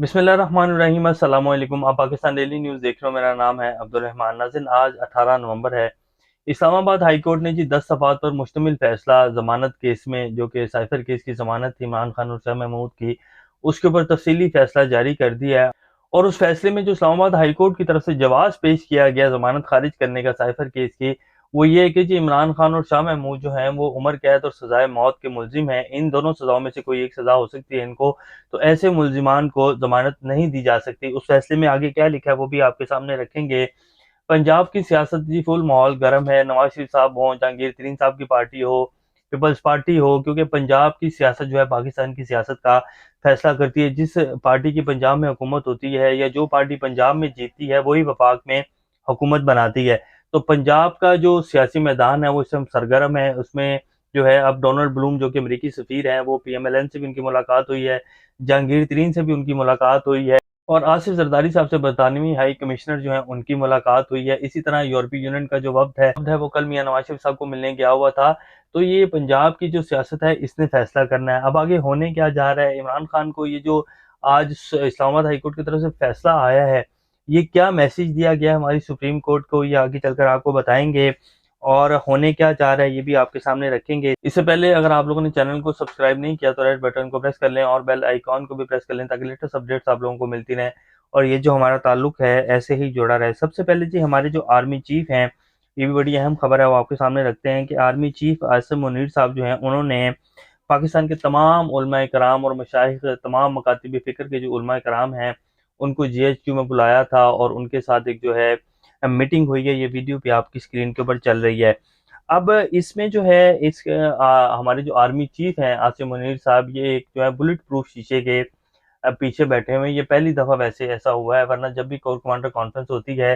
बिस्मिल्लाहिर्रहमानिर्रहीम अस्सलाम वालेकुम। आप पाकिस्तान डेली न्यूज़ देख रहे हो। मेरा नाम है अब्दुल रहमान नाज़िन। आज 18 नवंबर है। इस्लामाबाद हाई कोर्ट ने जी 10 सफ़ात पर मुश्तमिल फैसला ज़मानत केस में, जो कि साइफर केस की ज़मानत थी इमरान खान और शाह महमूद की, उसके ऊपर तफसीली फैसला जारी कर दिया है। और उस फैसले में जो इस्लामाबाद हाई कोर्ट की तरफ से जवाब पेश किया गया ज़मानत खारिज करने का साइफर केस की, वो ये है कि जी इमरान खान और शाह महमूद जो हैं वो उम्र कैद और सजाए मौत के मुलजिम हैं। इन दोनों सजाओं में से कोई एक सजा हो सकती है इनको, तो ऐसे मुलजिमान को जमानत नहीं दी जा सकती। उस फैसले में आगे क्या लिखा है वो भी आपके सामने रखेंगे। पंजाब की सियासत जी फुल माहौल गर्म है। नवाज शरीफ साहब हों, जहांगीर तरीन साहब की पार्टी हो, पीपल्स पार्टी हो, क्योंकि पंजाब की सियासत जो है पाकिस्तान की सियासत का फैसला करती है। जिस पार्टी की पंजाब में हुकूमत होती है या जो पार्टी पंजाब में जीतती है वही वफाक में हुकूमत बनाती है। तो पंजाब का जो सियासी मैदान है वो इस समय सरगर्म है। उसमें जो है अब डोनाल्ड ब्लूम जो कि अमरीकी सफीर हैं, वो पीएमएलएन से भी उनकी मुलाकात हुई है, जहांगीर तरीन से भी उनकी मुलाकात हुई है, और आसिफ जरदारी साहब से बरतानवी हाई कमिश्नर जो है उनकी मुलाकात हुई है। इसी तरह यूरोपीय यूनियन का जो वफ्द है वो कल मियां नवाज शरीफ साहब को मिलने गया हुआ था। तो ये पंजाब की जो सियासत है इसने फैसला करना है। अब आगे होने क्या जा रहा है, इमरान खान को ये जो आज इस्लामाबाद हाईकोर्ट की तरफ से फैसला आया है, ये क्या मैसेज दिया गया है हमारी सुप्रीम कोर्ट को, ये आगे चलकर आपको बताएंगे। और होने क्या जा रहा है ये भी आपके सामने रखेंगे। इससे पहले अगर आप लोगों ने चैनल को सब्सक्राइब नहीं किया तो रेड बटन को प्रेस कर लें और बेल आइकॉन को भी प्रेस कर लें, ताकि लेटेस्ट अपडेट्स आप लोगों को मिलती रहें और ये जो हमारा ताल्लुक है ऐसे ही जुड़ा रहे। सबसे पहले जी हमारे जो आर्मी चीफ हैं, ये भी बड़ी अहम खबर है, वो आपके सामने रखते हैं कि आर्मी चीफ आसिम मुनीर साहब जो हैं उन्होंने पाकिस्तान के तमाम उलमाए कराम और मशाइख, तमाम मकातिब फ़िक्र के जो उलमाए कराम हैं, उनको जीएचक्यू में बुलाया था और उनके साथ एक जो है मीटिंग हुई है। ये वीडियो भी आपकी स्क्रीन के ऊपर चल रही है। अब इसमें जो है हमारे जो आर्मी चीफ हैं आसिम मुनीर साहब, ये एक जो है बुलेट प्रूफ शीशे के पीछे बैठे हुए हैं। ये पहली दफ़ा वैसे ऐसा हुआ है, वरना जब भी कोर कमांडर कॉन्फ्रेंस होती है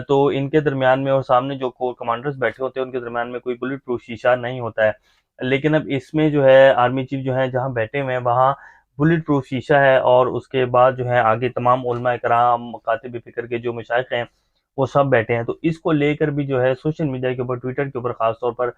तो इनके दरमियान में और सामने जो कोर कमांडर्स बैठे होते हैं उनके दरमियान में कोई बुलेट प्रूफ शीशा नहीं होता है। लेकिन अब इसमें जो है आर्मी चीफ जो है जहाँ बैठे हुए हैं वहाँ बुलेट प्रूफ शीशा है, और उसके बाद जो है आगे तमाम उलमा कराम कातिब फिक्र के जो मशाइख हैं वो सब बैठे हैं। तो इसको लेकर भी जो है सोशल मीडिया के ऊपर, ट्विटर के ऊपर खास तौर पर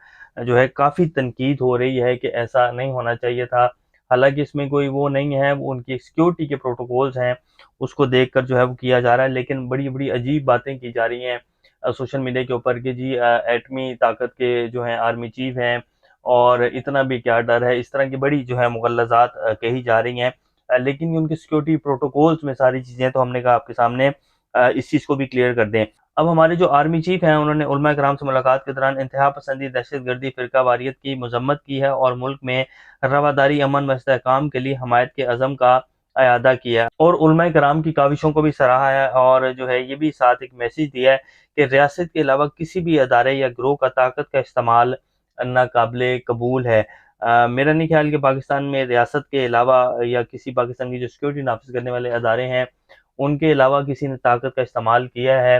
जो है काफ़ी तनकीद हो रही है कि ऐसा नहीं होना चाहिए था। हालांकि इसमें कोई वो नहीं है, वो उनकी सिक्योरिटी के प्रोटोकॉल्स हैं, उसको देखकर जो है वो किया जा रहा है। लेकिन बड़ी बड़ी अजीब बातें की जा रही हैं सोशल मीडिया के ऊपर कि जी एटमी ताकत के जो हैं आर्मी चीफ हैं और इतना भी क्या डर है, इस तरह की बड़ी जो है मुगल्लज़ात कही जा रही हैं। लेकिन ये उनके सिक्योरिटी प्रोटोकॉल्स में सारी चीज़ें, तो हमने कहा आपके सामने इस चीज़ को भी क्लियर कर दें। अब हमारे जो आर्मी चीफ हैं उन्होंने उलमा कराम से मुलाकात के दौरान इंतहा पसंदी, दहशतगर्दी, फ़िरका वारियत की मजम्मत की है और मुल्क में रवादारी, अमन व इस्तेहकाम के लिए हमायत के अज़म का अयादा किया और उलमा कराम की काविशों को भी सराहा है। और जो है ये भी साथ एक मैसेज दिया है कि रियासत के अलावा किसी भी अदारे या ग्रोह का ताकत का इस्तेमाल नाकाबिले कबूल है। मेरा नहीं ख्याल कि पाकिस्तान में रियासत के अलावा या किसी पाकिस्तान की जो सिक्योरिटी नाफिज करने वाले अदारे हैं उनके अलावा किसी ने ताकत का इस्तेमाल किया है,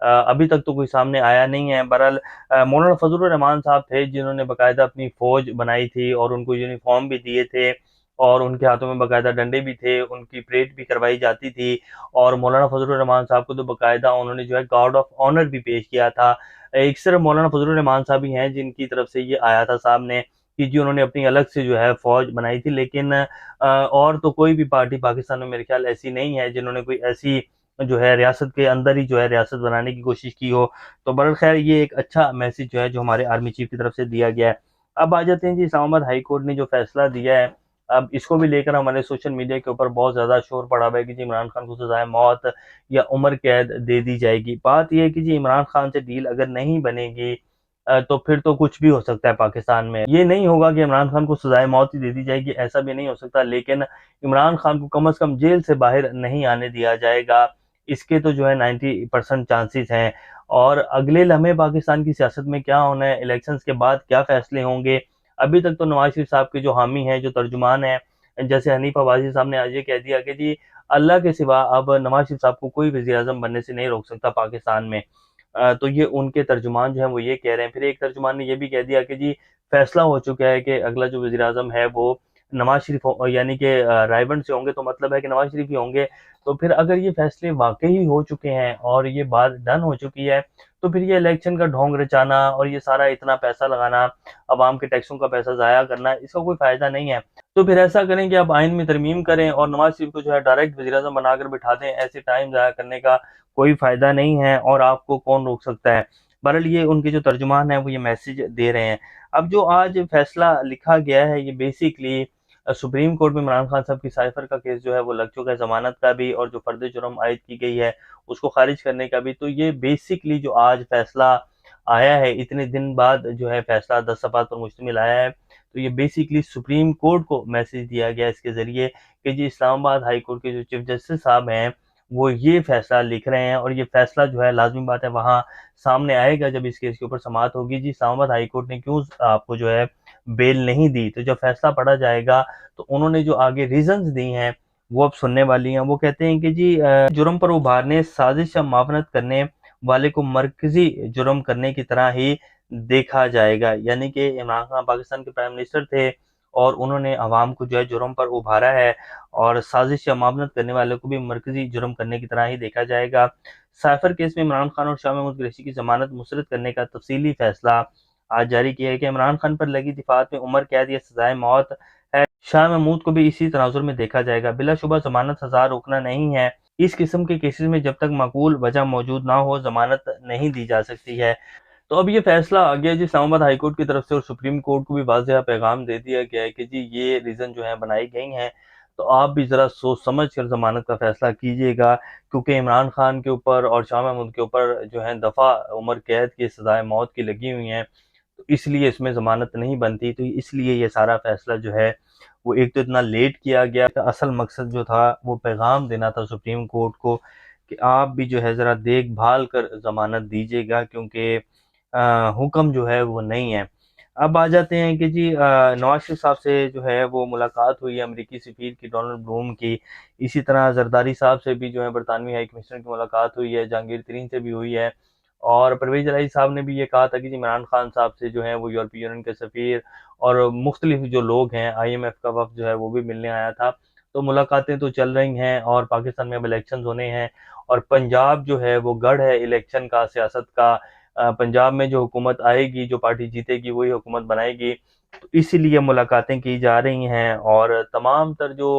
अभी तक तो कोई सामने आया नहीं है। बहरहाल मौलाना फजलुर रहमान साहब थे जिन्होंने बाकायदा अपनी फ़ौज बनाई थी और उनको यूनिफॉर्म भी दिए थे और उनके हाथों में बाकायदा डंडे भी थे, उनकी परेड भी करवाई जाती थी। और मौलाना फजलुर रहमान साहब को तो बाकायदा उन्होंने जो है गार्ड ऑफ ऑनर भी पेश किया था। एक सिर्फ मौलाना फजलुर रहमान साहब ही हैं जिनकी तरफ से ये आया था सामने कि जी उन्होंने अपनी अलग से जो है फ़ौज बनाई थी। लेकिन और तो कोई भी पार्टी पाकिस्तान में मेरे ख्याल ऐसी नहीं है जिन्होंने कोई ऐसी जो है रियासत के अंदर ही जो है रियासत बनाने की कोशिश की हो। तो बहरहाल खैर ये एक अच्छा मैसेज जो है जो हमारे आर्मी चीफ की तरफ से दिया गया है। अब आ जाते हैं जी इस्लामाबाद हाई कोर्ट ने जो फैसला दिया है, अब इसको भी लेकर हमारे सोशल मीडिया के ऊपर बहुत ज़्यादा शोर पड़ा हुआ है कि जी इमरान खान को सजाए मौत या उम्र कैद दे दी जाएगी। बात यह है कि जी इमरान खान से डील अगर नहीं बनेगी तो फिर तो कुछ भी हो सकता है पाकिस्तान में। ये नहीं होगा कि इमरान खान को सजाए मौत ही दे दी जाएगी, ऐसा भी नहीं हो सकता। लेकिन इमरान खान को कम से कम जेल से बाहर नहीं आने दिया जाएगा, इसके तो जो है 90% चांसेस हैं। और अगले लम्हे पाकिस्तान की सियासत में क्या होना है, इलेक्शंस के बाद क्या फैसले होंगे, अभी तक तो नवाज शरीफ साहब के जो हामी हैं, जो तर्जुमान हैं, जैसे हनीफ अब्बासी साहब ने आज ये कह दिया कि जी अल्लाह के सिवा अब नवाज शरीफ साहब को कोई वज़ीर आज़म बनने से नहीं रोक सकता पाकिस्तान में। तो ये उनके तर्जुमान जो हैं वो ये कह रहे हैं। फिर एक तर्जुमान ने ये भी कह दिया कि जी फैसला हो चुका है कि अगला जो वज़ीर आज़म है वो नवाज शरीफ यानी कि रायबंद से होंगे, तो मतलब है कि नवाज शरीफ ही होंगे। तो फिर अगर ये फैसले वाकई हो चुके हैं और ये बात डन हो चुकी है, तो फिर ये इलेक्शन का ढोंग रचाना और ये सारा इतना पैसा लगाना, अवाम के टैक्सों का पैसा ज़ाया करना, इसका कोई फ़ायदा नहीं है। तो फिर ऐसा करें कि आप आइन में तरमीम करें और नवाज शरीफ को जो है डायरेक्ट वज़ीर-ए-आज़म बनाकर बिठा दें। ऐसे टाइम ज़ाया करने का कोई फ़ायदा नहीं है और आपको कौन रोक सकता है। बहरहाल ये उनके जो तर्जुमान हैं वो ये मैसेज दे रहे हैं। अब जो आज फैसला लिखा गया है ये बेसिकली सुप्रीम कोर्ट में इमरान खान साहब की साइफ़र का केस जो है वो लग चुका है, ज़मानत का भी और जो फ़र्द जुर्म आयद की गई है उसको ख़ारिज करने का भी। तो ये बेसिकली जो आज फैसला आया है, इतने दिन बाद जो है फैसला 10 सफ़हात पर मुश्तमिल आया है। तो ये बेसिकली सुप्रीम कोर्ट को मैसेज दिया गया इसके ज़रिए कि जी इस्लामाबाद हाई कोर्ट के जो चीफ जस्टिस साहब हैं, वो ये फैसला लिख रहे हैं और ये फैसला जो है लाज़मी बात है वहाँ सामने आएगा जब इस केस के ऊपर समाअत होगी। जी इस्लामाबाद हाई कोर्ट ने क्यों आपको जो है बेल नहीं दी, तो जब फैसला पढ़ा जाएगा तो उन्होंने जो आगे रीज़न्स दी हैं वो अब सुनने वाली हैं। वो कहते हैं कि जी जुर्म पर उभारने, साजिश या मुआवनत करने वाले को मरकज़ी जुर्म करने की तरह ही देखा जाएगा। यानी कि इमरान खान पाकिस्तान के प्राइम मिनिस्टर थे और उन्होंने अवाम को जो है जुर्म पर उभारा है और साजिश या मुआवनत करने वालों को भी मरकज़ी जुर्म करने की तरह ही देखा जाएगा। साइफर केस में इमरान खान और शाह महमूद कुरैशी की ज़मानत मुस्तरद करने का तफसीली फैसला आज जारी किया है कि इमरान खान पर लगी दिफात में उम्र कैद या सजाए मौत है। शाह महमूद को भी इसी तनाजुर में देखा जाएगा। बिलाशुबा ज़मानत सजा रोकना नहीं है। इस किस्म के केसेस में जब तक माकूल वजह मौजूद ना हो ज़मानत नहीं दी जा सकती है। तो अब ये फैसला आ गया जी इस्लामाबाद हाई कोर्ट की तरफ से और सुप्रीम कोर्ट को भी वाज़ेह पैगाम दे दिया गया है कि जी ये रीज़न जो है बनाई गई हैं, तो आप भी ज़रा सोच समझ कर ज़मानत का फैसला कीजिएगा क्योंकि इमरान खान के ऊपर और शाह महमूद के ऊपर जो है दफ़ा उम्र कैद की सज़ाए मौत की लगी हुई हैं, तो इसलिए इसमें ज़मानत नहीं बनती। तो इसलिए ये सारा फैसला जो है वो एक तो इतना लेट किया गया, असल मकसद जो था वो पैगाम देना था सुप्रीम कोर्ट को कि आप भी जो है ज़रा देखभाल कर ज़मानत दीजिएगा क्योंकि हुक्म जो है वो नहीं है। अब आ जाते हैं कि जी नवाज़ शरीफ साहब से जो है वो मुलाकात हुई है अमरीकी सफ़ीर की डोनाल्ड ब्लूम की। इसी तरह ज़रदारी साहब से भी जो है बरतानवी हाई कमिश्नर की मुलाकात हुई है, जहांगीर तरीन से भी हुई है और परवेज़ इलाही साहब ने भी ये कहा था कि जी इमरान खान साहब से जो है वो यूरोपीय यूनियन के सफ़ीर और मुख्तलिफ जो लोग हैं IMF का वफ़द जो है वो भी मिलने आया था। तो मुलाकातें तो चल रही हैं और पाकिस्तान में अब इलेक्शंस होने हैं और पंजाब जो है वो गढ़ है इलेक्शन का, सियासत का। पंजाब में जो हुकूमत आएगी, जो पार्टी जीतेगी वही हुकूमत बनाएगी। तो इसीलिए मुलाकातें की जा रही हैं और तमाम तर जो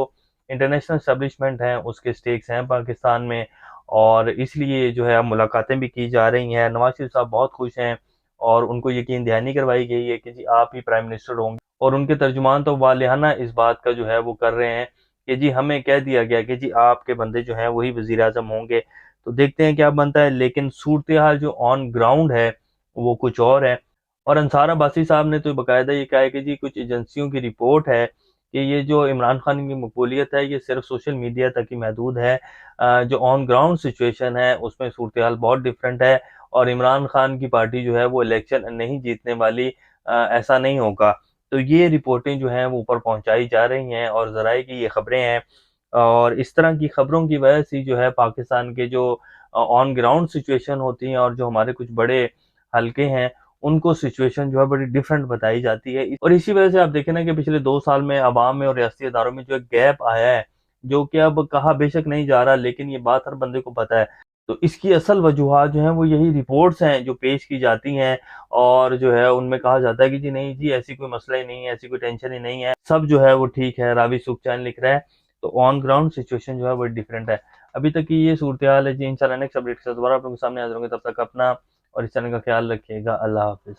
इंटरनेशनल एस्टेब्लिशमेंट हैं उसके स्टेक्स हैं पाकिस्तान में और इसलिए जो है अब मुलाकातें भी की जा रही हैं। नवाज शरीफ साहब बहुत खुश हैं और उनको यकीन दहानी करवाई गई है कि जी आप ही प्राइम मिनिस्टर होंगे और उनके तर्जुमान तो वालिहाना इस बात का जो है वो कर रहे हैं कि जी हमें कह दिया गया कि जी आपके बंदे जो हैं वही वज़ीर आज़म होंगे। तो देखते हैं क्या बनता है, लेकिन सूरत-ए-हाल जो ऑन ग्राउंड है वो कुछ और है। और अंसार अब्बासी साहब ने तो बाकायदा ये कहा है कि जी कुछ एजेंसियों की रिपोर्ट है कि ये जो इमरान खान की मकबूलियत है ये सिर्फ सोशल मीडिया तक ही महदूद है। जो ऑन ग्राउंड सिचुएशन है उसमें सूरत-ए-हाल बहुत डिफरेंट है और इमरान खान की पार्टी जो है वो इलेक्शन नहीं जीतने वाली, ऐसा नहीं होगा। तो ये रिपोर्टें जो हैं वो ऊपर पहुँचाई जा रही हैं और ज़राए की ये खबरें हैं और इस तरह की खबरों की वजह से जो है पाकिस्तान के जो ऑन ग्राउंड सिचुएशन होती हैं और जो हमारे कुछ बड़े हलके हैं उनको सिचुएशन जो है बड़ी डिफरेंट बताई जाती है। और इसी वजह से आप देखें ना कि पिछले 2 साल में अवाम में और रियासती इदारों में जो एक गैप आया है, जो कि अब कहा बेशक नहीं जा रहा लेकिन ये बात हर बंदे को पता है। तो इसकी असल वजूहात जो हैं वो यही रिपोर्ट्स हैं जो पेश की जाती हैं और जो है उनमें कहा जाता है कि जी नहीं जी ऐसी कोई मसला ही नहीं है, ऐसी कोई टेंशन ही नहीं है, सब जो है वो ठीक है, रावी सुखचैन लिख रहा है। तो ऑन ग्राउंड सिचुएशन जो है वो डिफरेंट है। अभी तक की ये सूरत-ए-हाल है जी, इंशाल्लाह नेक्स्ट अपडेट के साथ दोबारा आप लोगों के सामने हाज़िर होंगे, तब तक अपना और इस चैनल का ख्याल रखिएगा। अल्लाह हाफ़िज़।